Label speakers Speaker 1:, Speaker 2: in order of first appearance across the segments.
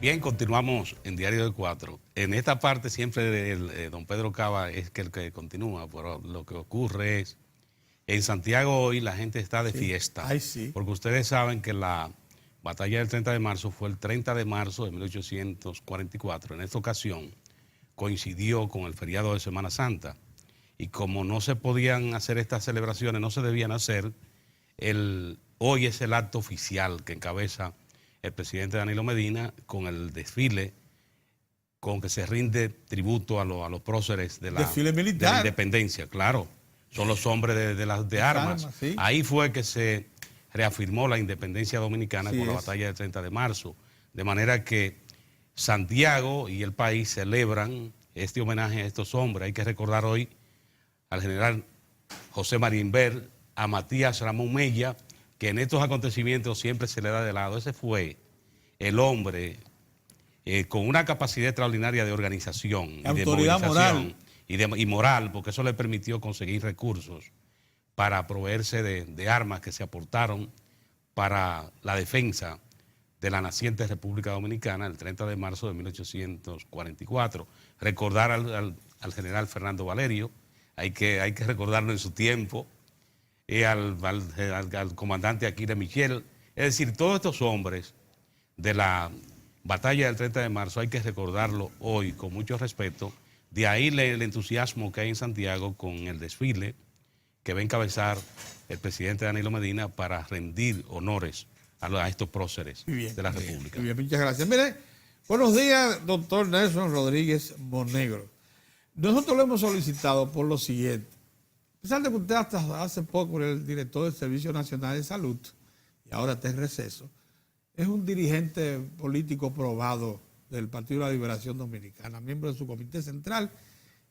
Speaker 1: Bien, continuamos en Diario de Cuatro. En esta parte siempre don Pedro Cava es el que continúa, pero lo que ocurre es, en Santiago hoy la gente está de fiesta.
Speaker 2: Ay, sí.
Speaker 1: Porque ustedes saben que la batalla del 30 de marzo fue el 30 de marzo de 1844. En esta ocasión coincidió con el feriado de Semana Santa. Y como no se podían hacer estas celebraciones, no se debían hacer, hoy es el acto oficial que encabeza el presidente Danilo Medina con el desfile con que se rinde tributo a los próceres de la independencia. Claro, son los hombres de armas.
Speaker 2: ¿Sí?
Speaker 1: Ahí fue que se reafirmó la independencia dominicana con la batalla del 30 de marzo. De manera que Santiago y el país celebran este homenaje a estos hombres. Hay que recordar hoy al general José Marinver, a Matías Ramón Mella, que en estos acontecimientos siempre se le da de lado. Ese fue el hombre con una capacidad extraordinaria de organización y de movilización y moral, porque eso le permitió conseguir recursos para proveerse de armas que se aportaron para la defensa de la naciente República Dominicana el 30 de marzo de 1844. Recordar al general Fernando Valerio, hay que recordarlo en su tiempo, al comandante Aquiles Michel. Es decir, todos estos hombres de la batalla del 30 de marzo hay que recordarlo hoy con mucho respeto. De ahí el entusiasmo que hay en Santiago con el desfile que va a encabezar el presidente Danilo Medina para rendir honores a estos próceres de la República.
Speaker 2: Muy bien, muchas gracias. Mire, buenos días, doctor Nelson Rodríguez Monegro. Nosotros lo hemos solicitado por lo siguiente. A pesar de que usted hasta hace poco era el director del Servicio Nacional de Salud y ahora está en receso, es un dirigente político probado del Partido de la Liberación Dominicana, miembro de su comité central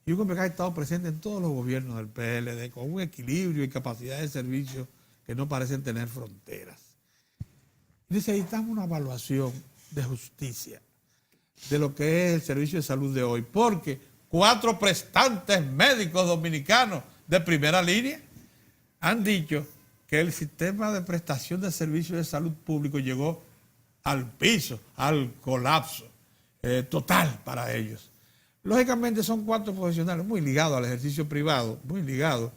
Speaker 2: y un hombre que ha estado presente en todos los gobiernos del PLD con un equilibrio y capacidad de servicio que no parecen tener fronteras. Necesitamos una evaluación de justicia de lo que es el servicio de salud de hoy, porque 4 prestantes médicos dominicanos de primera línea han dicho que el sistema de prestación de servicios de salud público llegó al piso, al colapso total para ellos. Lógicamente son 4 profesionales muy ligados al ejercicio privado, muy ligados.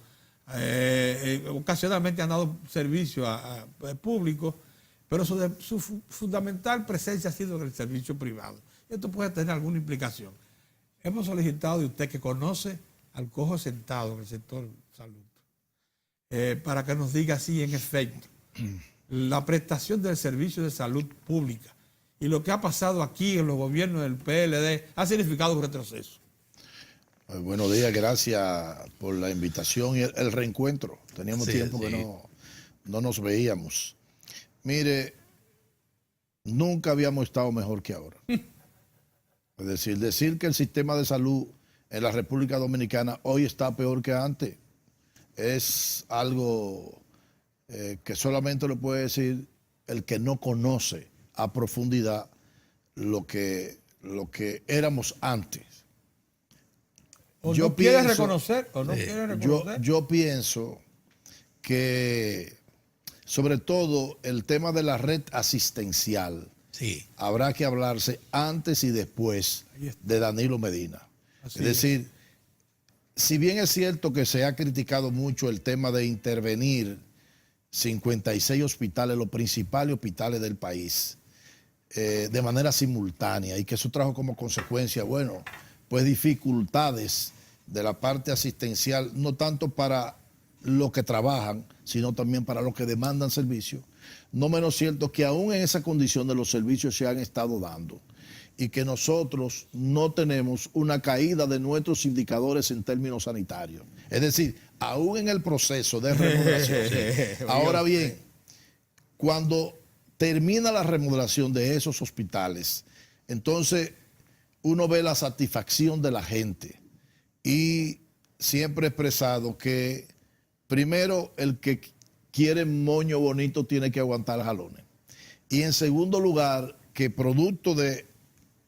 Speaker 2: Ocasionalmente han dado servicio a público, pero su fundamental presencia ha sido en el servicio privado. Esto puede tener alguna implicación. Hemos solicitado de usted, que conoce al cojo sentado en el sector salud, para que nos diga si en efecto la prestación del servicio de salud pública y lo que ha pasado aquí en los gobiernos del PLD ha significado un retroceso.
Speaker 3: Buenos días, gracias por la invitación y el reencuentro. Teníamos tiempo que no nos veíamos. Mire, nunca habíamos estado mejor que ahora. Es decir que el sistema de salud en la República Dominicana hoy está peor que antes es algo que solamente lo puede decir el que no conoce a profundidad lo que éramos antes.
Speaker 2: ¿O no quiere reconocer o no quiere reconocer?
Speaker 3: Yo pienso que sobre todo el tema de la red asistencial habrá que hablarse antes y después de Danilo Medina. Es decir, si bien es cierto que se ha criticado mucho el tema de intervenir 56 hospitales, los principales hospitales del país, de manera simultánea, y que eso trajo como consecuencia, bueno, pues dificultades de la parte asistencial, no tanto para los que trabajan, sino también para los que demandan servicios. No menos cierto que aún en esa condición de los servicios se han estado dando y que nosotros no tenemos una caída de nuestros indicadores en términos sanitarios. Es decir, aún en el proceso de remodelación. Ahora bien, cuando termina la remodelación de esos hospitales, entonces uno ve la satisfacción de la gente y siempre he expresado que primero el que quiere moño bonito tiene que aguantar jalones. Y en segundo lugar, que producto de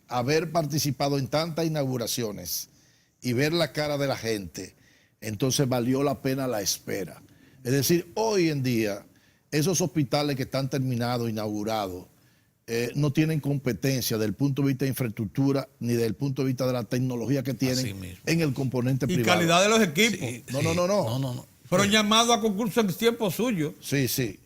Speaker 3: haber participado en tantas inauguraciones y ver la cara de la gente, entonces valió la pena la espera. Es decir, hoy en día, esos hospitales que están terminados, inaugurados, no tienen competencia desde el punto de vista de infraestructura ni desde el punto de vista de la tecnología que tienen en el componente
Speaker 2: y
Speaker 3: privado.
Speaker 2: calidad de los equipos.
Speaker 3: Sí, no.
Speaker 2: Fueron llamados a concurso en tiempo suyo.
Speaker 3: Sí.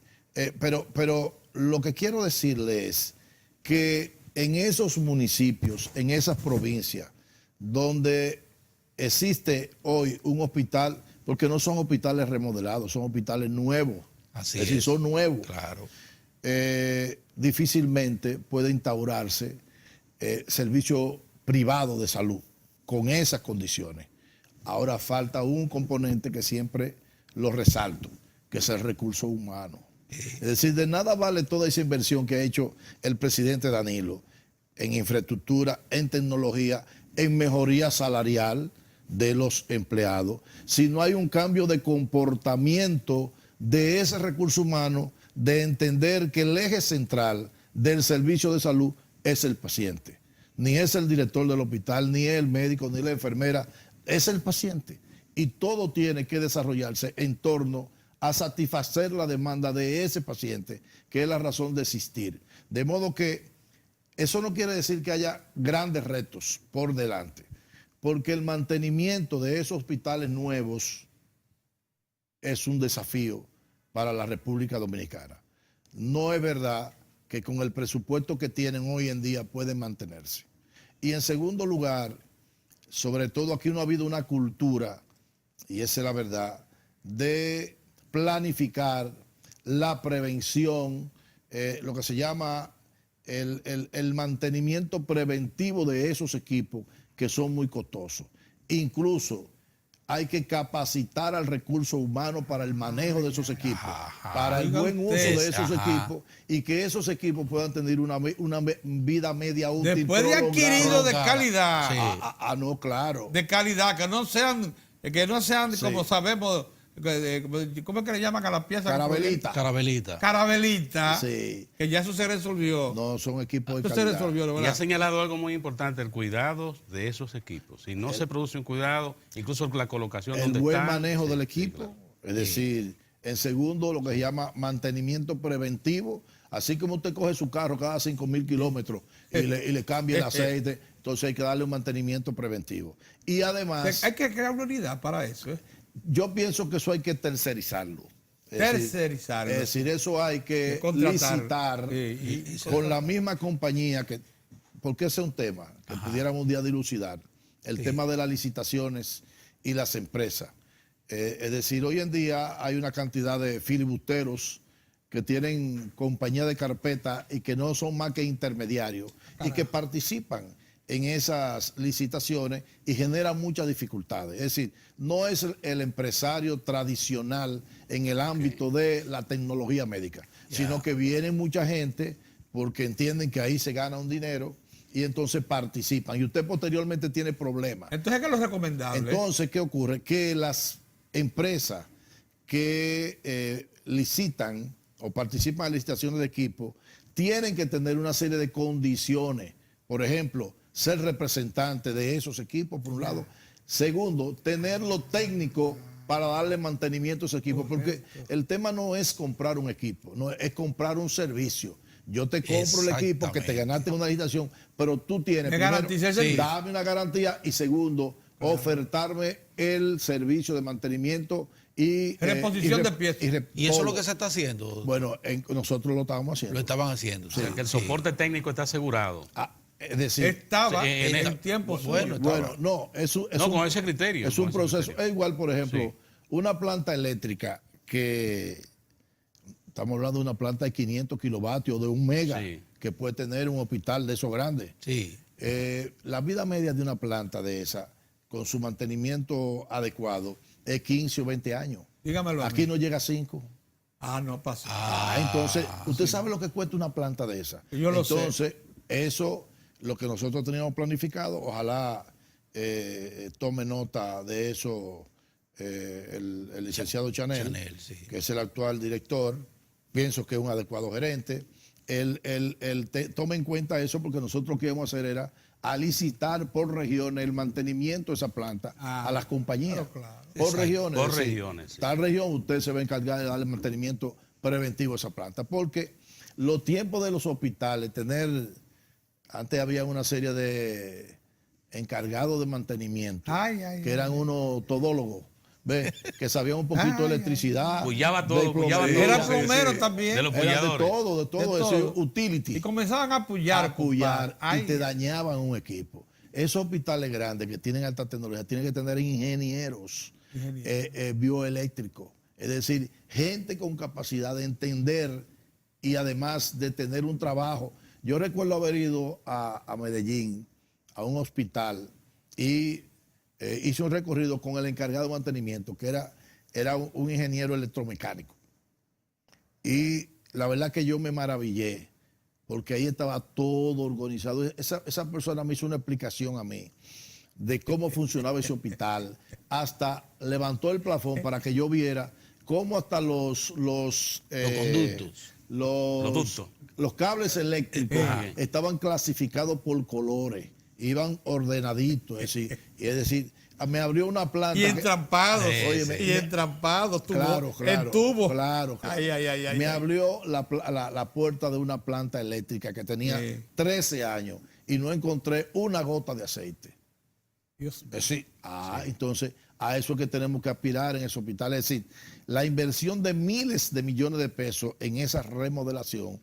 Speaker 3: Pero lo que quiero decirle es que en esos municipios, en esas provincias, donde existe hoy un hospital, porque no son hospitales remodelados, son hospitales nuevos.
Speaker 4: Así
Speaker 3: es decir, son nuevos.
Speaker 4: Claro.
Speaker 3: Difícilmente puede instaurarse servicio privado de salud con esas condiciones. Ahora falta un componente que siempre lo resalto, que es el recurso humano. Es decir, de nada vale toda esa inversión que ha hecho el presidente Danilo en infraestructura, en tecnología, en mejoría salarial de los empleados, si no hay un cambio de comportamiento de ese recurso humano, de entender que el eje central del servicio de salud es el paciente. Ni es el director del hospital, ni el médico, ni la enfermera, es el paciente. Y todo tiene que desarrollarse en torno a satisfacer la demanda de ese paciente, que es la razón de existir. De modo que eso no quiere decir que haya grandes retos por delante, porque el mantenimiento de esos hospitales nuevos es un desafío para la República Dominicana. No es verdad que con el presupuesto que tienen hoy en día pueden mantenerse. Y en segundo lugar, sobre todo aquí no ha habido una cultura, y esa es la verdad, de planificar la prevención, lo que se llama el mantenimiento preventivo de esos equipos que son muy costosos. Incluso hay que capacitar al recurso humano para el manejo de esos equipos, para el buen uso de esos equipos, y que esos equipos puedan tener una vida media útil.
Speaker 2: Después de adquirido de calidad.
Speaker 3: Sí. No, claro.
Speaker 2: De calidad, que no sean
Speaker 3: Sí.
Speaker 2: como sabemos, ¿cómo es que le llaman a las piezas? Carabelita.
Speaker 3: Sí.
Speaker 2: Que ya eso se resolvió.
Speaker 3: No, son equipos de
Speaker 2: Eso se
Speaker 3: calidad.
Speaker 2: resolvió,
Speaker 1: Y
Speaker 2: ¿verdad?
Speaker 1: ha señalado algo muy importante, el cuidado de esos equipos. Si no se produce un cuidado, incluso la colocación
Speaker 3: El
Speaker 1: donde
Speaker 3: buen
Speaker 1: está,
Speaker 3: manejo del
Speaker 1: sí,
Speaker 3: equipo,
Speaker 1: claro.
Speaker 3: es decir, en segundo, lo que se llama mantenimiento preventivo. Así como usted coge su carro cada 5,000 kilómetros y le cambia el aceite, entonces hay que darle un mantenimiento preventivo. Y además,
Speaker 2: Hay que crear una unidad para eso.
Speaker 3: yo pienso que eso hay que tercerizarlo.
Speaker 2: Tercerizarlo.
Speaker 3: Es decir, eso hay que
Speaker 2: contratar.
Speaker 3: licitar
Speaker 2: Y
Speaker 3: con la misma compañía, porque ese es un tema que pudiéramos un día dilucidar, el tema de las licitaciones y las empresas. Es decir, hoy en día hay una cantidad de filibusteros que tienen compañía de carpeta y que no son más que intermediarios y que participan en esas licitaciones y generan muchas dificultades. Es decir, no es el empresario tradicional en el ámbito de la tecnología médica, sino que viene mucha gente porque entienden que ahí se gana un dinero y entonces participan. Y usted posteriormente tiene problemas.
Speaker 2: Entonces, ¿qué es lo recomendable?
Speaker 3: Entonces, ¿qué ocurre? Que las empresas que licitan o participan en licitaciones de equipo tienen que tener una serie de condiciones. Por ejemplo, ser representante de esos equipos, por un lado. Segundo, tener lo técnico para darle mantenimiento a ese equipo, porque el tema no es comprar un equipo, no es comprar un servicio. Yo te compro el equipo que te ganaste en una licitación, pero tú tienes primero, dame una garantía, y segundo, ofertarme el servicio de mantenimiento y
Speaker 2: reposición de piezas.
Speaker 4: Y eso es lo que se está haciendo.
Speaker 3: Bueno, nosotros lo estábamos haciendo.
Speaker 4: Lo estaban haciendo.
Speaker 1: O sea, que el soporte técnico está asegurado.
Speaker 3: Es decir,
Speaker 2: estaba en el tiempo
Speaker 3: bueno, no,
Speaker 1: con ese criterio.
Speaker 3: Es un proceso. Es igual, por ejemplo, una planta eléctrica que estamos hablando de una planta de 500 kilovatios, de 1 mega, que puede tener un hospital de esos grandes.
Speaker 4: Sí.
Speaker 3: La vida media de una planta de esa, con su mantenimiento adecuado, es 15 o 20 años.
Speaker 2: Dígamelo.
Speaker 3: Aquí no llega a 5.
Speaker 2: No pasa.
Speaker 3: Entonces, usted sabe lo que cuesta una planta de esa.
Speaker 2: Yo lo sé.
Speaker 3: Entonces, eso, lo que nosotros teníamos planificado, ojalá tome nota de eso el licenciado Chanel, que es el actual director. Pienso que es un adecuado gerente. Tome en cuenta eso, porque nosotros lo que íbamos a hacer era a licitar por regiones el mantenimiento de esa planta a las compañías.
Speaker 2: Claro.
Speaker 3: Por regiones.
Speaker 1: Por regiones.
Speaker 3: Tal región usted se va a encargar de darle mantenimiento preventivo a esa planta, porque los tiempos de los hospitales, antes había una serie de encargados de mantenimiento, que eran unos todólogos, ¿ves? Que sabían un poquito de electricidad.
Speaker 1: Pullaba todo,
Speaker 2: Era plomero también.
Speaker 1: De los
Speaker 3: Era
Speaker 1: pulladores.
Speaker 3: de todo eso, utility.
Speaker 2: Y comenzaban a pullar.
Speaker 3: Y te dañaban un equipo. Esos hospitales grandes que tienen alta tecnología tienen que tener ingenieros bioeléctricos. Es decir, gente con capacidad de entender y además de tener un trabajo. Yo recuerdo haber ido a Medellín, a un hospital, y hice un recorrido con el encargado de mantenimiento, que era un ingeniero electromecánico. Y la verdad que yo me maravillé, porque ahí estaba todo organizado. Esa persona me hizo una explicación a mí de cómo funcionaba ese hospital. Hasta levantó el plafón para que yo viera cómo hasta los
Speaker 1: conductos.
Speaker 3: Los cables eléctricos estaban clasificados por colores, iban ordenaditos, es decir, me abrió una planta.
Speaker 2: Y entrampados, entrampados, en tubos.
Speaker 3: Claro. Me abrió la puerta de una planta eléctrica que tenía 13 años y no encontré una gota de aceite.
Speaker 2: Dios mío.
Speaker 3: Entonces, a eso es que tenemos que aspirar en ese hospital. Es decir, la inversión de miles de millones de pesos en esa remodelación,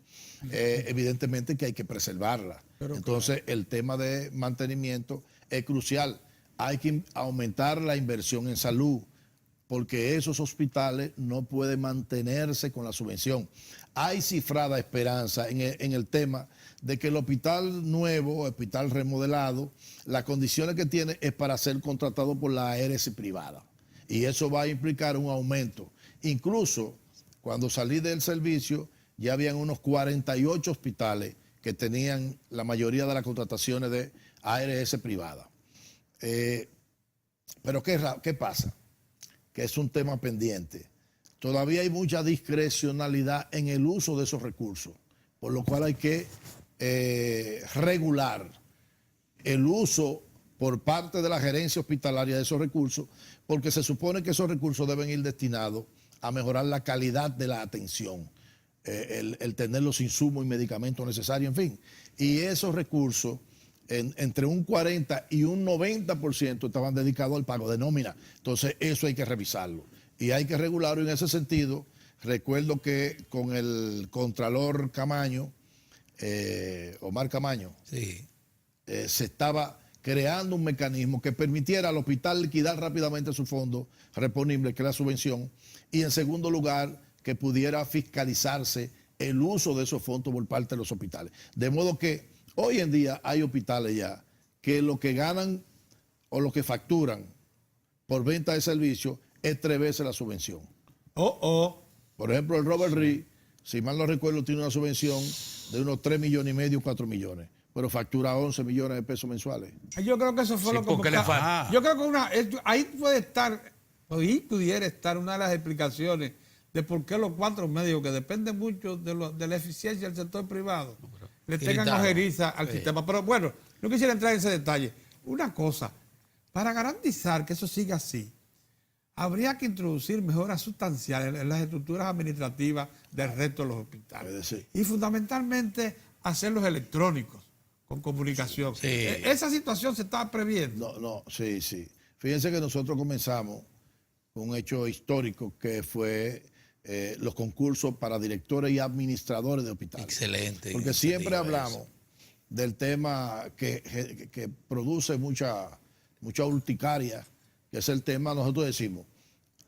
Speaker 3: evidentemente que hay que preservarla. Entonces, el tema de mantenimiento es crucial. Hay que aumentar la inversión en salud, porque esos hospitales no pueden mantenerse con la subvención. Hay cifrada esperanza en el tema de que el hospital nuevo, hospital remodelado, las condiciones que tiene es para ser contratado por la ARS privada. Y eso va a implicar un aumento. Incluso cuando salí del servicio, ya habían unos 48 hospitales que tenían la mayoría de las contrataciones de ARS privada. Pero ¿qué pasa? Que es un tema pendiente. Todavía hay mucha discrecionalidad en el uso de esos recursos, por lo cual hay que regular el uso por parte de la gerencia hospitalaria de esos recursos, porque se supone que esos recursos deben ir destinados a mejorar la calidad de la atención, el tener los insumos y medicamentos necesarios, en fin. Y esos recursos, entre un 40 y un 90% estaban dedicados al pago de nómina. Entonces, eso hay que revisarlo. Y hay que regularlo en ese sentido. Recuerdo que con el contralor Camaño, Omar Camaño, se estaba creando un mecanismo que permitiera al hospital liquidar rápidamente su fondo reponible, que es la subvención, y en segundo lugar, que pudiera fiscalizarse el uso de esos fondos por parte de los hospitales. De modo que hoy en día hay hospitales ya que lo que ganan o lo que facturan por venta de servicios es 3 veces la subvención. Por ejemplo, el Robert Reed, si mal no recuerdo, tiene una subvención de unos 3,5 millones, 4 millones, pero factura 11 millones de pesos mensuales.
Speaker 2: Yo creo que eso fue lo que... Yo creo que ahí pudiera estar una de las explicaciones de por qué los 4 médicos, que dependen mucho de la eficiencia del sector privado, le tengan ojeriza al sistema. Pero bueno, no quisiera entrar en ese detalle. Una cosa, para garantizar que eso siga así, habría que introducir mejoras sustanciales en las estructuras administrativas del resto de los hospitales. Y fundamentalmente hacerlos electrónicos, con comunicación. ¿Esa situación se está previendo?
Speaker 3: Sí. Fíjense que nosotros comenzamos con un hecho histórico que fue los concursos para directores y administradores de hospitales.
Speaker 4: Excelente.
Speaker 3: Porque siempre hablamos del tema que produce mucha urticaria, que es el tema, nosotros decimos,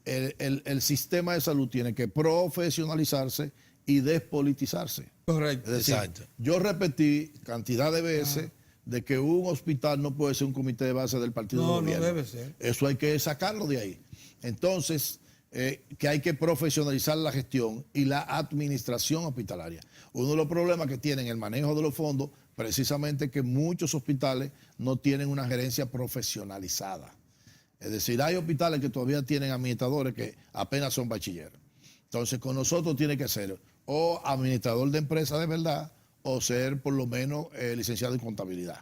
Speaker 3: el sistema de salud tiene que profesionalizarse y despolitizarse.
Speaker 2: Correcto.
Speaker 3: Es decir, yo repetí cantidad de veces de que un hospital no puede ser un comité de base del partido de gobierno.
Speaker 2: No debe ser.
Speaker 3: Eso hay que sacarlo de ahí. Entonces, que hay que profesionalizar la gestión y la administración hospitalaria. Uno de los problemas que tienen el manejo de los fondos, precisamente que muchos hospitales no tienen una gerencia profesionalizada. Es decir, hay hospitales que todavía tienen administradores que apenas son bachilleros. Entonces, con nosotros tiene que ser o administrador de empresa de verdad o ser por lo menos licenciado en contabilidad.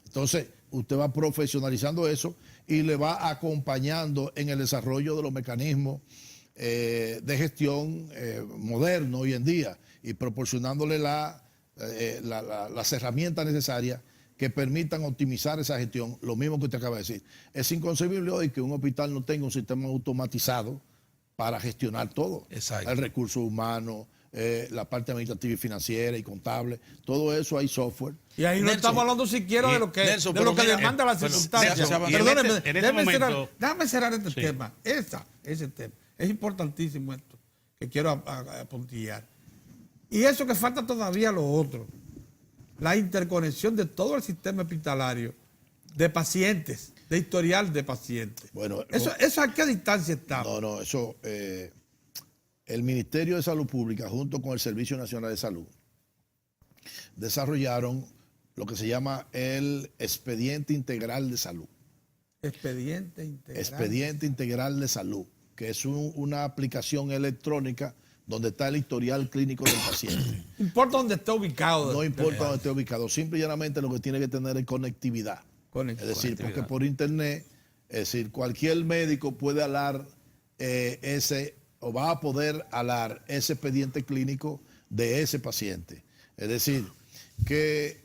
Speaker 3: Entonces, usted va profesionalizando eso y le va acompañando en el desarrollo de los mecanismos de gestión moderno hoy en día y proporcionándole las herramientas necesarias que permitan optimizar esa gestión, lo mismo que usted acaba de decir. Es inconcebible hoy que un hospital no tenga un sistema automatizado para gestionar todo.
Speaker 4: Exacto.
Speaker 3: El recurso humano, la parte administrativa y financiera y contable, todo eso hay software.
Speaker 2: Y ahí no
Speaker 4: Nelson,
Speaker 2: estamos hablando siquiera de lo que,
Speaker 4: Nelson,
Speaker 2: de lo que
Speaker 4: pero mira,
Speaker 2: demanda la
Speaker 4: bueno,
Speaker 2: circunstancia.
Speaker 4: Nelson, y
Speaker 2: Perdóneme,
Speaker 1: en este
Speaker 2: déjame
Speaker 1: momento,
Speaker 2: cerrar este
Speaker 1: sí.
Speaker 2: tema. Ese tema. Es importantísimo esto que quiero apuntillar. Y eso que falta todavía lo otro. La interconexión de todo el sistema hospitalario, de pacientes, de historial de pacientes.
Speaker 3: Bueno,
Speaker 2: ¿Eso a qué distancia está?
Speaker 3: No, eso, el Ministerio de Salud Pública junto con el Servicio Nacional de Salud desarrollaron lo que se llama el Expediente Integral de Salud.
Speaker 2: Expediente integral.
Speaker 3: Expediente Integral de Salud, que es una aplicación electrónica donde está el historial clínico del paciente.
Speaker 2: No importa dónde esté ubicado.
Speaker 3: No importa dónde esté ubicado, simple y llanamente lo que tiene que tener es conectividad. Es decir, porque por internet, es decir, cualquier médico puede alar o va a poder alar ese expediente clínico de ese paciente. Es decir, que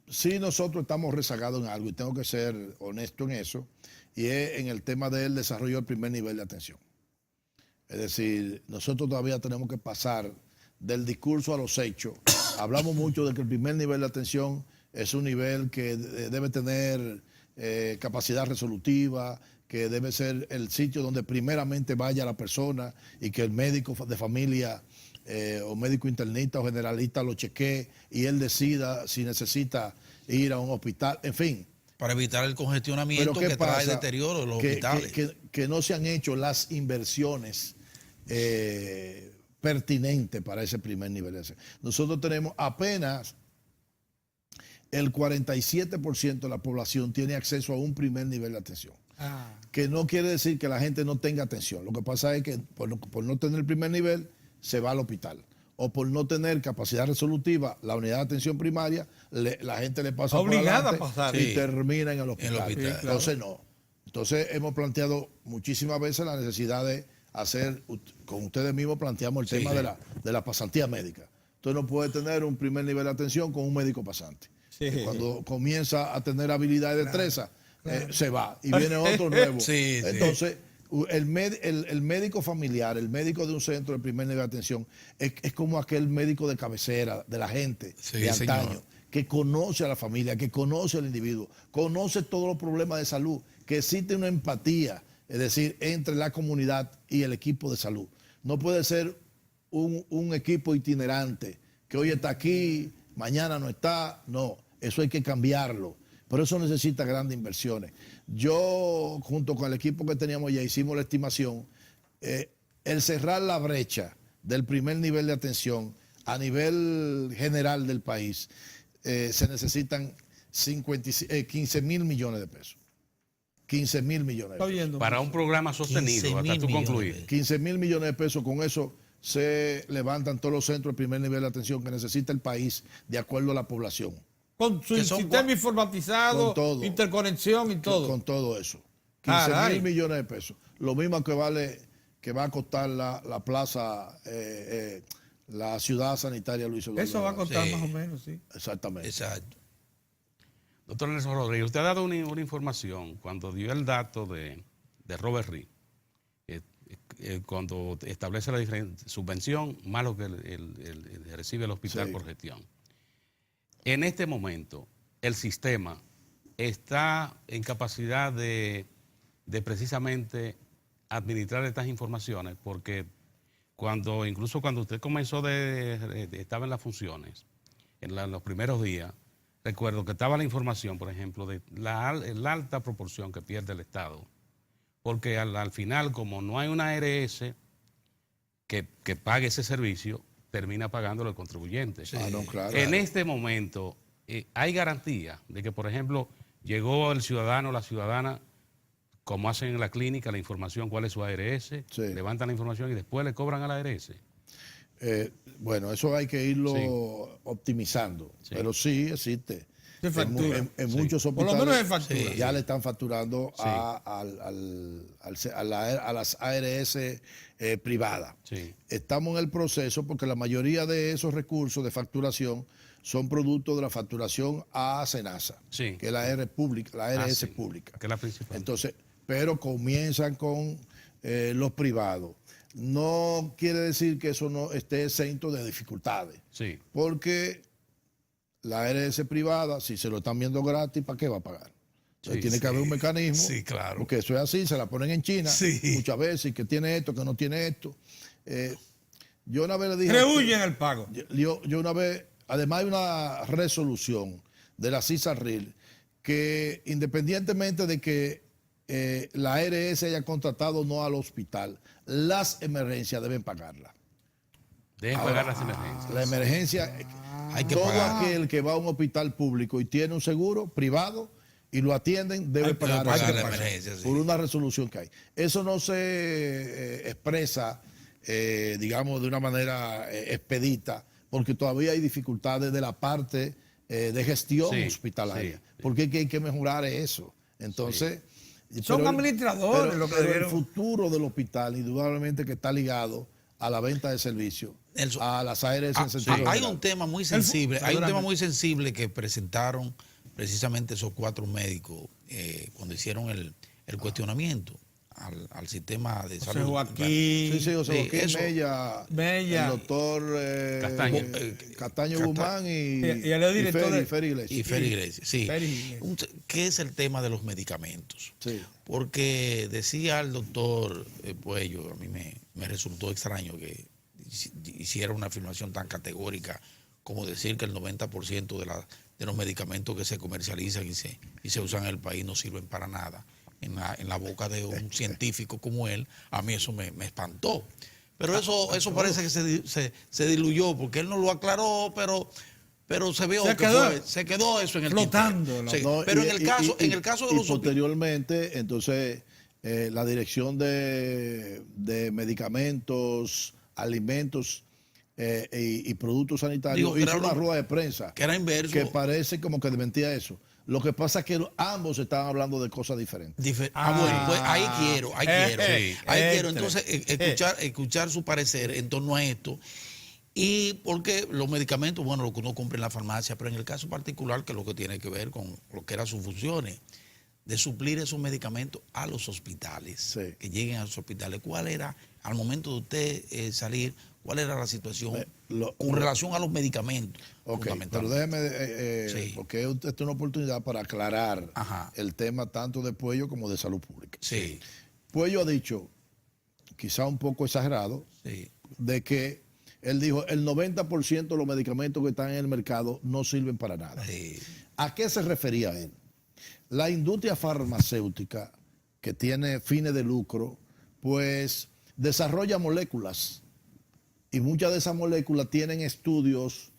Speaker 3: si nosotros estamos rezagados en algo, y tengo que ser honesto en eso, y es en el tema del desarrollo del primer nivel de atención. Es decir, nosotros todavía tenemos que pasar del discurso a los hechos. Hablamos mucho de que el primer nivel de atención es un nivel que debe tener capacidad resolutiva, que debe ser el sitio donde primeramente vaya la persona y que el médico de familia o médico internista o generalista lo chequee y él decida si necesita ir a un hospital, en fin.
Speaker 4: Para evitar el congestionamiento que trae deterioro de los hospitales.
Speaker 3: Que no se han hecho las inversiones pertinentes para ese primer nivel. Nosotros tenemos apenas el 47% de la población tiene acceso a un primer nivel de atención. Que no quiere decir que la gente no tenga atención. Lo que pasa es que por no tener el primer nivel, se va al hospital. O por no tener capacidad resolutiva, la unidad de atención primaria, la gente le pasa
Speaker 2: obligada
Speaker 3: por
Speaker 2: a pasar
Speaker 3: y
Speaker 4: sí,
Speaker 3: termina en el hospital.
Speaker 4: Sí, claro.
Speaker 3: Entonces no. Entonces hemos planteado muchísimas veces la necesidad de hacer, con ustedes mismos planteamos el tema de la pasantía médica. Entonces no puede tener un primer nivel de atención con un médico pasante. Cuando comienza a tener habilidad y destreza, se va y viene otro nuevo. Entonces, el médico familiar, el médico de un centro de primer nivel de atención, es como aquel médico de cabecera de la gente de antaño, señor, que conoce a la familia, que conoce al individuo, conoce todos los problemas de salud, que existe una empatía, es decir, entre la comunidad y el equipo de salud. No puede ser un equipo itinerante, que hoy está aquí, mañana no está. No, eso hay que cambiarlo. Por eso necesita grandes inversiones. Yo, junto con el equipo que teníamos ya, hicimos la estimación. El cerrar la brecha del primer nivel de atención a nivel general del país, se necesitan 15 mil millones de pesos. 15 mil millones de pesos.
Speaker 1: Para un programa sostenido, hasta tú concluir.
Speaker 3: 15 mil millones de pesos, con eso se levantan todos los centros de primer nivel de atención que necesita el país de acuerdo a la población.
Speaker 2: Con su sistema informatizado,
Speaker 3: todo,
Speaker 2: interconexión y todo.
Speaker 3: Con todo eso. 15 mil millones de pesos. Lo mismo que va a costar la plaza, la ciudad sanitaria Luis Eduardo.
Speaker 2: Eso va a costar más o menos, sí.
Speaker 3: Exactamente.
Speaker 4: Exacto.
Speaker 1: Doctor Nelson Rodríguez, usted ha dado una información cuando dio el dato de Robert Reed, cuando establece la subvención más lo que recibe el hospital por gestión. En este momento, el sistema está en capacidad de precisamente administrar estas informaciones, porque incluso cuando usted comenzó estaba en las funciones, en los primeros días, recuerdo que estaba la información, por ejemplo, de la alta proporción que pierde el Estado, porque al final, como no hay una ARS que pague ese servicio, termina pagándolo el contribuyente.
Speaker 3: Claro.
Speaker 1: En este momento, hay garantía de que, por ejemplo, llegó el ciudadano o la ciudadana, como hacen en la clínica, la información, cuál es su ARS, levantan la información y después le cobran a la ARS.
Speaker 3: Bueno, eso hay que irlo optimizando, pero sí existe.
Speaker 2: Se factura.
Speaker 3: En muchos
Speaker 2: Por lo
Speaker 3: hospitales
Speaker 2: menos se factura.
Speaker 3: ya le están facturando a las ARS privadas.
Speaker 1: Sí.
Speaker 3: Estamos en el proceso porque la mayoría de esos recursos de facturación son producto de la facturación a SENASA,
Speaker 1: Sí.
Speaker 3: que es la ARS
Speaker 1: Sí,
Speaker 3: pública.
Speaker 1: que es la principal.
Speaker 3: Entonces, pero comienzan con los privados. No quiere decir que eso no esté exento de dificultades.
Speaker 1: Sí.
Speaker 3: Porque la ARS privada, si se lo están viendo gratis, ¿para qué va a pagar? Entonces, tiene que haber un mecanismo.
Speaker 4: Sí, claro.
Speaker 3: Porque eso es así, se la ponen en China muchas veces, y que tiene esto, que no tiene esto. Yo una vez le dije...
Speaker 2: Rehuyen el pago.
Speaker 3: Yo una vez, además hay una resolución de la CISARRIL que independientemente de que la ARS haya contratado o no al hospital, las emergencias deben pagarlas.
Speaker 1: Deben pagar las emergencias.
Speaker 3: La emergencia,
Speaker 4: Hay que
Speaker 3: todo
Speaker 4: pagar.
Speaker 3: aquel que va a un hospital público y tiene un seguro privado y lo atienden, debe pagar
Speaker 4: pagar
Speaker 3: esa
Speaker 4: la
Speaker 3: parte,
Speaker 4: emergencia, sí.
Speaker 3: por una resolución que hay. Eso no se expresa, digamos, de una manera expedita, porque todavía hay dificultades de la parte de gestión
Speaker 1: Sí,
Speaker 3: hospitalaria,
Speaker 1: sí.
Speaker 3: porque hay que mejorar eso. Entonces...
Speaker 2: Son administradores lo que
Speaker 3: pero el
Speaker 2: debieron.
Speaker 3: futuro del hospital, indudablemente que está ligado a la venta de servicios,
Speaker 4: Nelson,
Speaker 3: a las ARS en sentido
Speaker 4: Hay
Speaker 3: general.
Speaker 4: un tema muy sensible, hay un
Speaker 2: Adelante.
Speaker 4: tema muy sensible que presentaron precisamente esos 4 médicos cuando hicieron el cuestionamiento al sistema de
Speaker 2: José
Speaker 4: salud.
Speaker 2: Joaquín.
Speaker 3: Sí, José
Speaker 4: Sí,
Speaker 3: Joaquín
Speaker 4: eso.
Speaker 2: Mella.
Speaker 3: el doctor
Speaker 1: Castaño.
Speaker 3: Castaño Guzmán y
Speaker 2: el director de-
Speaker 3: Feri Iglesias.
Speaker 4: Y Félix Iglesias, sí.
Speaker 2: Félix Iglesias.
Speaker 4: ¿Qué es el tema de los medicamentos?
Speaker 3: Sí.
Speaker 4: Porque decía el doctor Puello, a mí me resultó extraño que hiciera una afirmación tan categórica como decir que el 90% de los medicamentos que se comercializan y se usan en el país no sirven para nada. En la boca de un científico como él, a mí eso me espantó. Pero eso parece que se diluyó, porque él no lo aclaró, pero se vio se quedó eso en el
Speaker 2: flotando,
Speaker 4: tintero. Sí,
Speaker 3: No,
Speaker 4: pero
Speaker 3: y-
Speaker 4: en el caso de
Speaker 3: y
Speaker 4: los
Speaker 3: posteriormente, entonces, la dirección de medicamentos, alimentos y productos sanitarios
Speaker 4: Digo, que
Speaker 3: hizo
Speaker 4: era
Speaker 3: una
Speaker 4: lo-
Speaker 3: rueda de prensa
Speaker 4: que era inverso.
Speaker 3: que parece como que desmentía eso. Lo que pasa es que ambos estaban hablando de cosas diferentes.
Speaker 4: Bueno, pues ahí quiero. Entonces, escuchar su parecer en torno a esto. Y porque los medicamentos, bueno, lo que uno compra en la farmacia, pero en el caso particular, que es lo que tiene que ver con lo que eran sus funciones, de suplir esos medicamentos a los hospitales,
Speaker 3: Sí.
Speaker 4: que lleguen a los hospitales. ¿Cuál era, al momento de usted salir, cuál era la situación con relación a los medicamentos?
Speaker 3: Ok, pero
Speaker 4: fundamentalmente?
Speaker 3: déjeme,
Speaker 4: Sí.
Speaker 3: porque esta es una oportunidad para aclarar
Speaker 4: Ajá.
Speaker 3: el tema tanto de Puello como de salud pública.
Speaker 4: Sí,
Speaker 3: Puello ha dicho, quizá un poco exagerado,
Speaker 4: sí.
Speaker 3: de que él dijo el 90% de los medicamentos que están en el mercado no sirven para nada.
Speaker 4: Sí.
Speaker 3: ¿A qué se refería él? La industria farmacéutica, que tiene fines de lucro, pues desarrolla moléculas y muchas de esas moléculas tienen estudios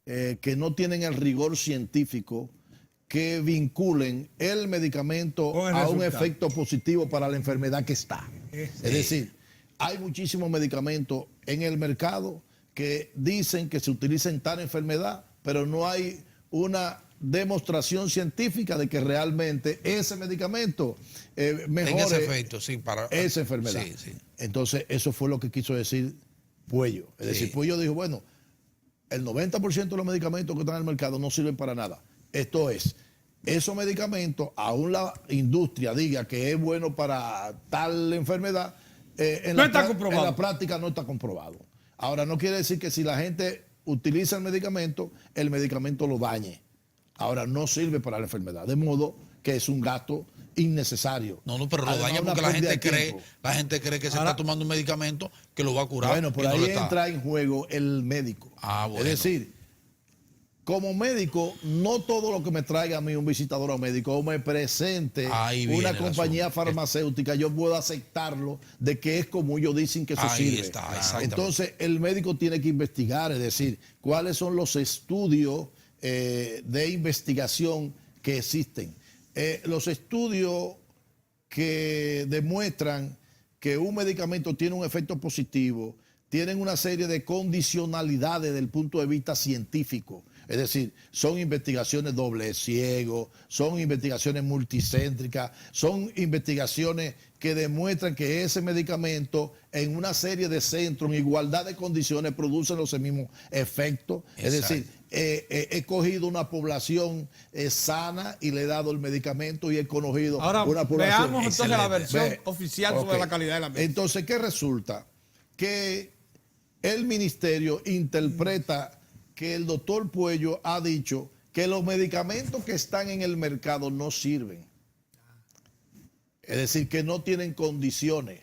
Speaker 3: que no tienen el rigor científico que vinculen el medicamento
Speaker 2: Con el
Speaker 3: a un
Speaker 2: resultado.
Speaker 3: efecto positivo para la enfermedad que está. Es decir, hay muchísimos medicamentos en el mercado que dicen que se utiliza en tal enfermedad, pero no hay una demostración científica de que realmente ese medicamento mejore
Speaker 4: En ese efecto, sí, para
Speaker 3: esa enfermedad.
Speaker 4: Sí, sí.
Speaker 3: Entonces, eso fue lo que quiso decir Puello. Es decir, Puello dijo, bueno, el 90% de los medicamentos que están en el mercado no sirven para nada. Esto es, esos medicamentos, aún la industria diga que es bueno para tal enfermedad, en la práctica no está comprobado. Ahora, no quiere decir que si la gente utiliza el medicamento lo dañe. Ahora, no sirve para la enfermedad, de modo que es un gasto innecesario.
Speaker 4: No, pero lo
Speaker 3: Además,
Speaker 4: daña
Speaker 3: una
Speaker 4: porque
Speaker 3: pérdida
Speaker 4: la gente cree que se está tomando un medicamento que lo va a curar.
Speaker 3: Bueno, por
Speaker 4: y no
Speaker 3: ahí
Speaker 4: lo está.
Speaker 3: entra en juego el médico.
Speaker 4: Bueno.
Speaker 3: Es decir, como médico, no todo lo que me traiga a mí un visitador o médico o me presente
Speaker 4: Ahí viene
Speaker 3: una
Speaker 4: el
Speaker 3: compañía
Speaker 4: asunto.
Speaker 3: farmacéutica, yo puedo aceptarlo de que es como ellos dicen que eso
Speaker 4: Ahí
Speaker 3: sirve.
Speaker 4: está, exactamente.
Speaker 3: Entonces, el médico tiene que investigar, es decir, cuáles son los estudios de investigación que existen. Los estudios que demuestran que un medicamento tiene un efecto positivo tienen una serie de condicionalidades desde el punto de vista científico. Es decir, son investigaciones doble ciego, son investigaciones multicéntricas, son investigaciones que demuestran que ese medicamento en una serie de centros en igualdad de condiciones producen los mismos efectos. Exacto. Es decir, he cogido una población sana y le he dado el medicamento y he conocido una población.
Speaker 2: Veamos entonces la versión oficial sobre la calidad de la medicina.
Speaker 3: Entonces, ¿qué resulta? Que el ministerio interpreta que el doctor Puello ha dicho que los medicamentos que están en el mercado no sirven. Es decir, que no tienen condiciones.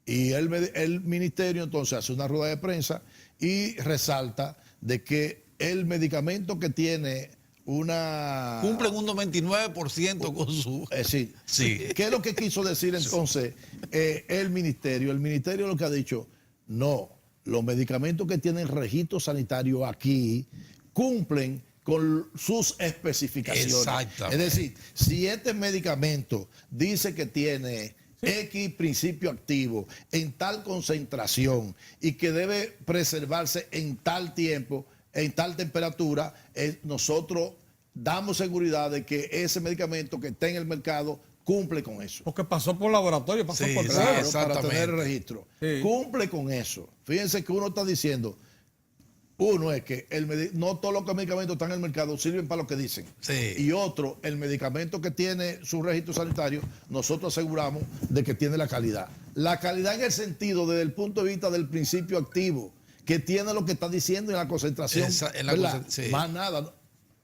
Speaker 3: Y el ministerio entonces hace una rueda de prensa y resalta de que el medicamento que tiene una...
Speaker 4: Cumplen un 99% con su...
Speaker 3: Es decir, sí. ¿Qué es lo que quiso decir entonces el ministerio? El ministerio lo que ha dicho, no, los medicamentos que tienen registro sanitario aquí cumplen con sus especificaciones. Exactamente. Es decir, si este medicamento dice que tiene X principio activo en tal concentración y que debe preservarse en tal tiempo, en tal temperatura, nosotros damos seguridad de que ese medicamento que está en el mercado cumple con eso.
Speaker 2: Porque pasó por laboratorio, pasó por
Speaker 3: claro, para tener el registro. Sí. Cumple con eso. Fíjense que uno está diciendo, uno es que no todos los medicamentos están en el mercado sirven para lo que dicen. Sí. Y otro, el medicamento que tiene su registro sanitario, nosotros aseguramos de que tiene la calidad. La calidad en el sentido, desde el punto de vista del principio activo, que tiene lo que está diciendo en la concentración. Sí. Más nada.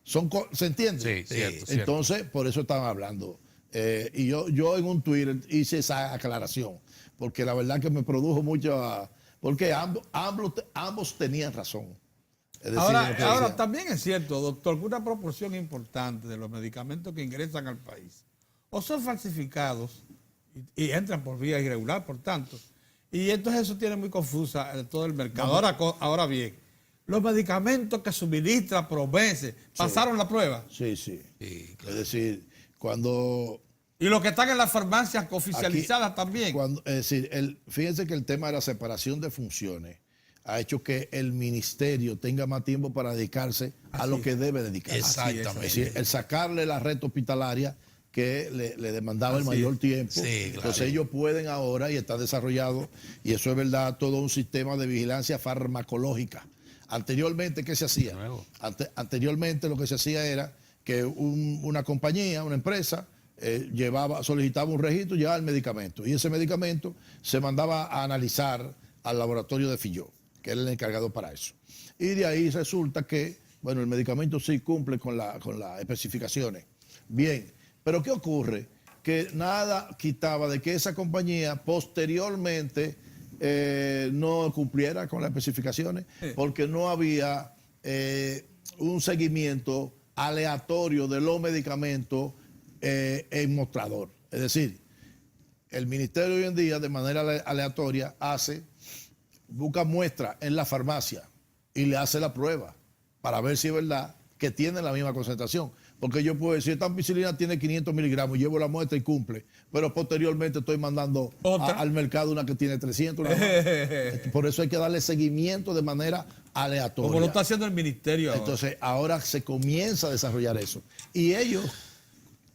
Speaker 3: ¿Se entiende?
Speaker 1: Sí, cierto.
Speaker 3: Entonces, por eso estaban hablando. Y yo en un Twitter hice esa aclaración, porque la verdad que me produjo mucho, porque ambos tenían razón. Es decir,
Speaker 2: ahora también es cierto, doctor, que una proporción importante de los medicamentos que ingresan al país o son falsificados y entran por vía irregular, por tanto, y entonces eso tiene muy confusa todo el mercado. Ahora bien, los medicamentos que suministra Promese pasaron la prueba.
Speaker 3: Sí. Claro. Es decir, cuando...
Speaker 2: Y los que están en las farmacias oficializadas aquí, también.
Speaker 3: Es decir, fíjense que el tema de la separación de funciones ha hecho que el ministerio tenga más tiempo para dedicarse a lo que debe dedicarse.
Speaker 4: Exactamente.
Speaker 3: Es decir, el sacarle la red hospitalaria que le demandaba el mayor tiempo. Sí, claro. Entonces ellos pueden ahora, y está desarrollado, y eso es verdad, todo un sistema de vigilancia farmacológica. Anteriormente, ¿qué se hacía? Anteriormente lo que se hacía era que una compañía, una empresa, solicitaba un registro y llevaba el medicamento. Y ese medicamento se mandaba a analizar al laboratorio de Filló, que era el encargado para eso. Y de ahí resulta que, bueno, el medicamento sí cumple con las especificaciones. Bien, pero ¿qué ocurre? Que nada quitaba de que esa compañía posteriormente no cumpliera con las especificaciones, porque no había un seguimiento aleatorio de los medicamentos en mostrador. Es decir, el ministerio hoy en día de manera aleatoria busca muestras en la farmacia y le hace la prueba para ver si es verdad que tiene la misma concentración. Porque yo puedo decir, esta ampicilina tiene 500 miligramos, llevo la muestra y cumple, pero posteriormente estoy mandando al mercado una que tiene 300. Por eso hay que darle seguimiento de manera aleatoria.
Speaker 2: Como lo está haciendo el ministerio ahora.
Speaker 3: Entonces, ahora se comienza a desarrollar eso. Y ellos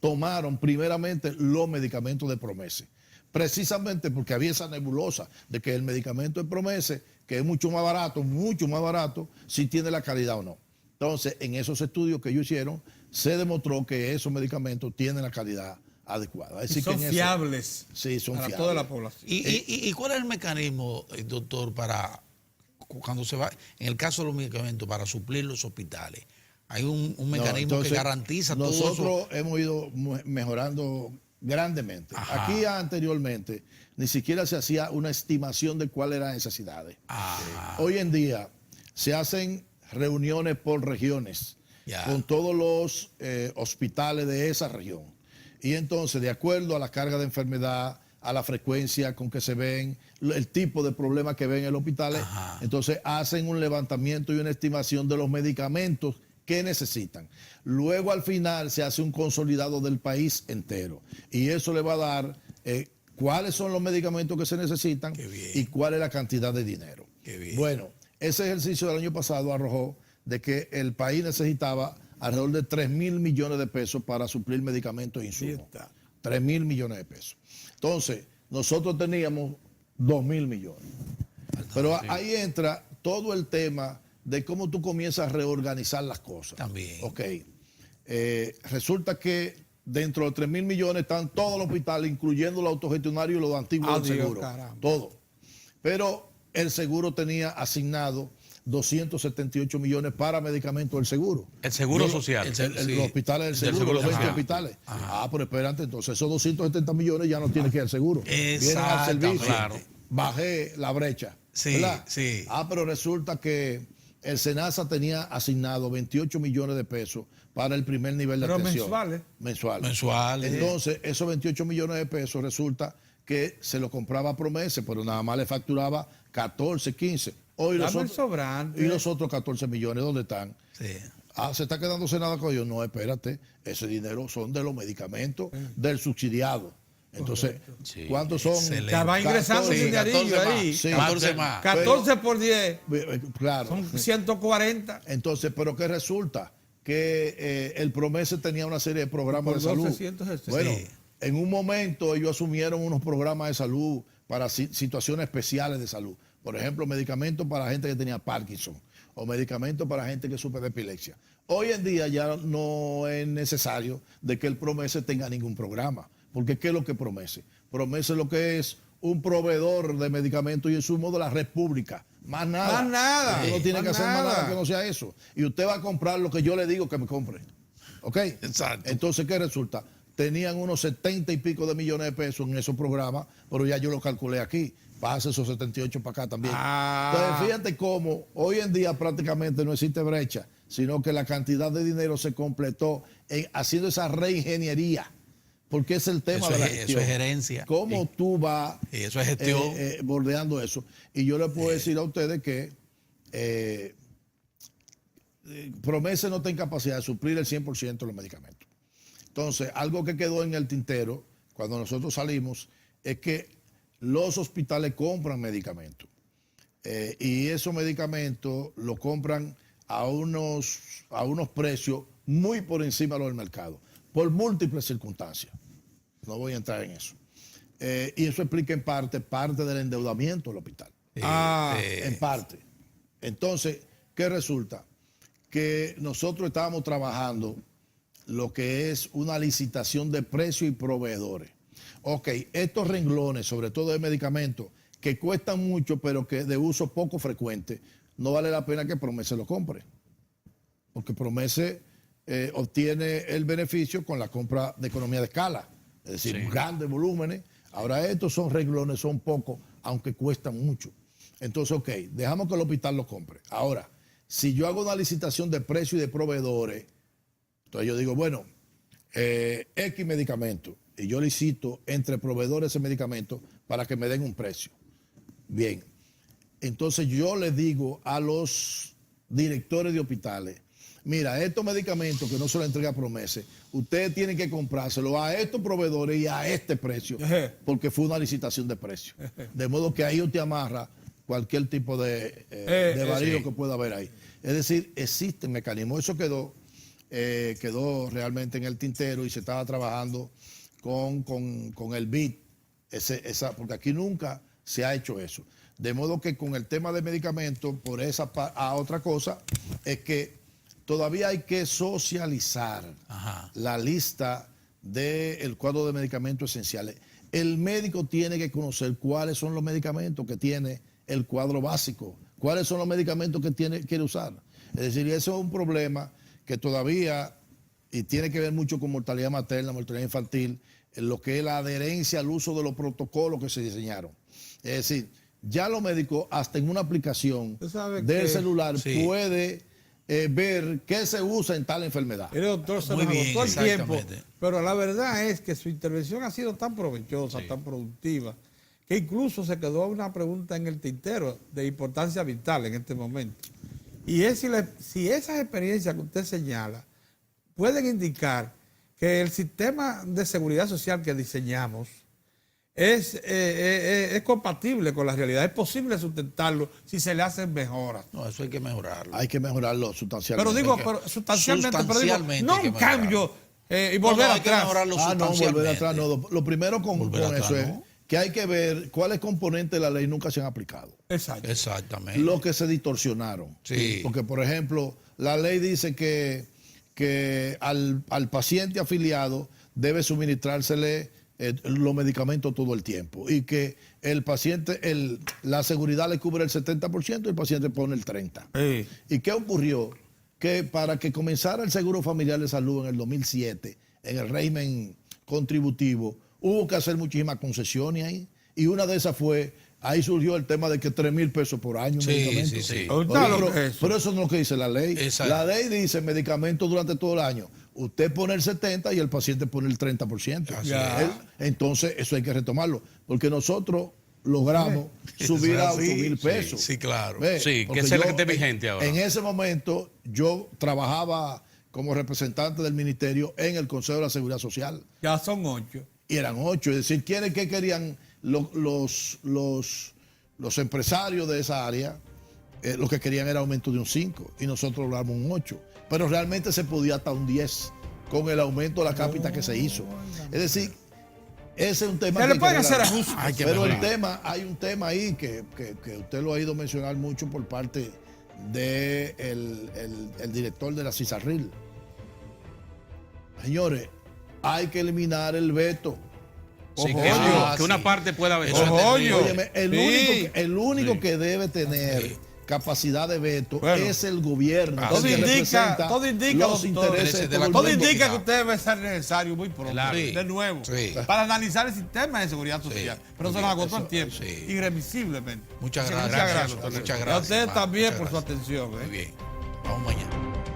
Speaker 3: tomaron primeramente los medicamentos de Promese, precisamente porque había esa nebulosa de que el medicamento de Promese, que es mucho más barato, si tiene la calidad o no. Entonces, en esos estudios que ellos hicieron, se demostró que esos medicamentos tienen la calidad adecuada. Es decir,
Speaker 2: son fiables.
Speaker 3: Sí, son
Speaker 2: para
Speaker 3: fiables.
Speaker 2: Toda la población.
Speaker 4: ¿Y cuál es el mecanismo, doctor, para cuando se va, en el caso de los medicamentos, para suplir los hospitales? Hay un mecanismo que garantiza todo eso.
Speaker 3: Nosotros hemos ido mejorando grandemente. Ajá. Aquí anteriormente ni siquiera se hacía una estimación de cuáles eran las necesidades. Hoy en día se hacen reuniones por regiones con todos los hospitales de esa región. Y entonces, de acuerdo a la carga de enfermedad, a la frecuencia con que se ven, el tipo de problemas que ven en el hospital, entonces hacen un levantamiento y una estimación de los medicamentos que necesitan. Luego, al final, se hace un consolidado del país entero. Y eso le va a dar cuáles son los medicamentos que se necesitan y cuál es la cantidad de dinero. Bueno, ese ejercicio del año pasado arrojó de que el país necesitaba alrededor de 3.000 millones de pesos para suplir medicamentos e insumos. 3.000 millones de pesos. Entonces, nosotros teníamos 2.000 millones. Pero ahí entra todo el tema de cómo tú comienzas a reorganizar las cosas.
Speaker 4: También.
Speaker 3: Ok. Resulta que dentro de 3.000 millones están todos los hospitales, incluyendo los autogestionarios y los antiguos del seguro.
Speaker 2: Caramba.
Speaker 3: Todo. Pero el seguro tenía asignado 278 millones para medicamentos del seguro.
Speaker 1: El seguro social.
Speaker 3: Los hospitales del seguro, los 20 hospitales. Pero espérate, entonces esos 270 millones ya no tienen que ir al seguro. Vienen al servicio.
Speaker 4: Claro.
Speaker 3: Bajé la brecha.
Speaker 4: Sí,
Speaker 3: ¿verdad?
Speaker 4: sí.
Speaker 3: Pero resulta que el SENASA tenía asignado 28 millones de pesos para el primer nivel de atención.
Speaker 4: Mensuales.
Speaker 3: Entonces, esos 28 millones de pesos resulta que se lo compraba por meses, pero nada más le facturaba 14, 15. Hoy los otros 14 millones, ¿dónde están?
Speaker 4: Sí.
Speaker 3: ¿Se está quedándose nada con ellos? No, espérate. Ese dinero son de los medicamentos del subsidiado. Entonces, ¿cuántos son?
Speaker 2: Ya va ingresando un dinerillo ahí.
Speaker 4: 14 más.
Speaker 2: 14 por 10.
Speaker 3: Claro.
Speaker 2: Son 140.
Speaker 3: Entonces, ¿pero qué resulta? Que el Promese tenía una serie de programas de salud. Bueno, en un momento ellos asumieron unos programas de salud para situaciones especiales de salud. Por ejemplo, medicamentos para gente que tenía Parkinson o medicamentos para gente que sufre de epilepsia. Hoy en día ya no es necesario de que el Promese tenga ningún programa. Porque ¿qué es lo que Promese? Promese lo que es un proveedor de medicamentos y insumos de la República. Más nada.
Speaker 2: Más nada.
Speaker 3: Usted no tiene que hacer más
Speaker 2: nada
Speaker 3: nada que no sea eso. Y usted va a comprar lo que yo le digo que me compre. ¿Ok?
Speaker 4: Exacto.
Speaker 3: Entonces, ¿qué resulta? Tenían unos 70 y pico de millones de pesos en esos programas, pero ya yo lo calculé aquí. Pasa esos 78 para acá también. Entonces, fíjate cómo hoy en día prácticamente no existe brecha, sino que la cantidad de dinero se completó haciendo esa reingeniería. Porque es el tema de la gestión.
Speaker 4: Eso es gerencia.
Speaker 3: ¿Cómo tú vas
Speaker 4: eso es gestión.
Speaker 3: bordeando eso? Y yo le puedo decir a ustedes que Promese no está en capacidad de suplir el 100% de los medicamentos. Entonces, algo que quedó en el tintero cuando nosotros salimos es que los hospitales compran medicamentos. Y esos medicamentos los compran a unos precios muy por encima de los del mercado, por múltiples circunstancias. No voy a entrar en eso. Y eso explica en parte del endeudamiento del hospital. En parte. Entonces, ¿qué resulta? Que nosotros estábamos trabajando lo que es una licitación de precios y proveedores. Ok, estos renglones, sobre todo de medicamentos, que cuestan mucho, pero que de uso poco frecuente, no vale la pena que Promese lo compre. Porque Promese obtiene el beneficio con la compra de economía de escala. Es decir, grandes volúmenes. Ahora estos son renglones, son pocos, aunque cuestan mucho. Entonces, ok, dejamos que el hospital lo compre. Ahora, si yo hago una licitación de precios y de proveedores, entonces yo digo, bueno, X medicamento, y yo licito entre proveedores ese medicamento para que me den un precio. Bien, entonces yo le digo a los directores de hospitales, mira, estos medicamentos que no se los entrega Promese, ustedes tienen que comprárselo a estos proveedores y a este precio, porque fue una licitación de precios. De modo que ahí usted amarra cualquier tipo de varío que pueda haber ahí. Es decir, existe mecanismo. Eso quedó realmente en el tintero y se estaba trabajando con el BID, porque aquí nunca se ha hecho eso. De modo que con el tema de medicamentos, por a otra cosa, es que todavía hay que socializar la lista del cuadro de medicamentos esenciales. El médico tiene que conocer cuáles son los medicamentos que tiene el cuadro básico, cuáles son los medicamentos que quiere usar. Es decir, eso es un problema que todavía, y tiene que ver mucho con mortalidad materna, mortalidad infantil, en lo que es la adherencia al uso de los protocolos que se diseñaron. Es decir, ya los médicos, hasta en una aplicación del celular, puede ver qué se usa en tal enfermedad.
Speaker 2: El doctor se nos agotó el tiempo, pero la verdad es que su intervención ha sido tan provechosa, tan productiva, que incluso se quedó una pregunta en el tintero de importancia vital en este momento. Y es si esas experiencias que usted señala pueden indicar que el sistema de seguridad social que diseñamos es compatible con la realidad. Es posible sustentarlo si se le hacen mejoras.
Speaker 4: No, eso hay que mejorarlo.
Speaker 3: Hay que mejorarlo sustancialmente.
Speaker 2: Pero digo, pero sustancialmente,
Speaker 4: Sustancialmente
Speaker 2: no
Speaker 4: hay que
Speaker 2: un cambio y
Speaker 4: No,
Speaker 2: volver
Speaker 4: no, hay que
Speaker 2: atrás.
Speaker 4: mejorarlo
Speaker 3: No, volver
Speaker 4: sustancialmente.
Speaker 3: atrás no. Lo primero con
Speaker 4: Volver
Speaker 3: eso
Speaker 4: atrás,
Speaker 3: es
Speaker 4: ¿no?
Speaker 3: que hay que ver cuáles componentes de la ley nunca se han aplicado.
Speaker 2: Exacto.
Speaker 4: Exactamente.
Speaker 3: Lo que se distorsionaron.
Speaker 4: Sí.
Speaker 3: Porque, por ejemplo, la ley dice que al paciente afiliado debe suministrársele los medicamentos todo el tiempo y que el paciente, la seguridad le cubre el 70% y el paciente pone el 30%.
Speaker 2: Sí.
Speaker 3: ¿Y qué ocurrió? Que para que comenzara el Seguro Familiar de Salud en el 2007, en el régimen contributivo, hubo que hacer muchísimas concesiones ahí. Y una de esas fue, ahí surgió el tema de que 3,000 pesos por año.
Speaker 4: Sí,
Speaker 3: medicamentos.
Speaker 4: sí, sí.
Speaker 2: Ahorita lo
Speaker 3: Pero,
Speaker 2: que es eso.
Speaker 3: pero eso no es lo que dice la ley.
Speaker 4: Exacto.
Speaker 3: La ley dice medicamentos durante todo el año. Usted pone el 70% y el paciente pone el 30%.
Speaker 4: Así
Speaker 2: es.
Speaker 3: Entonces, eso hay que retomarlo. Porque nosotros logramos subir a 8,000 pesos.
Speaker 4: Sí, claro.
Speaker 3: Ve,
Speaker 1: Sí, que
Speaker 3: porque
Speaker 1: esa es la
Speaker 3: yo,
Speaker 1: que esté vigente ahora.
Speaker 3: En ese momento, yo trabajaba como representante del ministerio en el Consejo de la Seguridad Social.
Speaker 2: Ya son 8.
Speaker 3: Y eran 8. Es decir, ¿quiénes que querían los empresarios de esa área? Lo que querían era aumento de un 5 y nosotros logramos un 8. Pero realmente se podía hasta un 10 con el aumento de la cápita que se hizo. Es decir, ese es un tema
Speaker 2: Se
Speaker 3: que
Speaker 2: le pueden
Speaker 3: hay que
Speaker 2: hacer
Speaker 3: arreglar.
Speaker 2: ajustes.
Speaker 4: Hay que
Speaker 3: Pero
Speaker 4: mejorar.
Speaker 3: hay un tema ahí que usted lo ha ido a mencionar mucho por parte de el director de la CISARRIL. Señores, hay que eliminar el veto.
Speaker 1: Sí,
Speaker 2: Ojo,
Speaker 1: que una
Speaker 4: sí.
Speaker 1: parte pueda ver.
Speaker 4: Eso es
Speaker 2: Ojo,
Speaker 3: Óyeme,
Speaker 2: Sí.
Speaker 3: el único que debe tener
Speaker 4: Sí.
Speaker 3: capacidad de veto
Speaker 2: Bueno.
Speaker 3: es el gobierno.
Speaker 4: Ah,
Speaker 3: que
Speaker 2: Todo
Speaker 4: sí.
Speaker 3: indica,
Speaker 2: todo indica,
Speaker 3: los
Speaker 2: doctor,
Speaker 3: intereses de todo el
Speaker 2: todo
Speaker 3: mundo.
Speaker 2: indica que usted debe ser necesario muy pronto,
Speaker 1: Claro.
Speaker 4: Sí.
Speaker 2: de nuevo,
Speaker 4: Sí.
Speaker 2: para analizar el sistema de seguridad social. Pero se nos agotó el tiempo,
Speaker 4: sí.
Speaker 2: irremisiblemente.
Speaker 4: Muchas
Speaker 2: Así que
Speaker 4: gracias.
Speaker 2: muchas
Speaker 4: doctor.
Speaker 2: gracias.
Speaker 4: Muchas
Speaker 2: Y a
Speaker 4: gracias.
Speaker 2: ustedes
Speaker 4: hermano.
Speaker 2: también
Speaker 4: Muchas
Speaker 2: por su
Speaker 4: gracias.
Speaker 2: atención.
Speaker 4: Muy bien. Vamos mañana.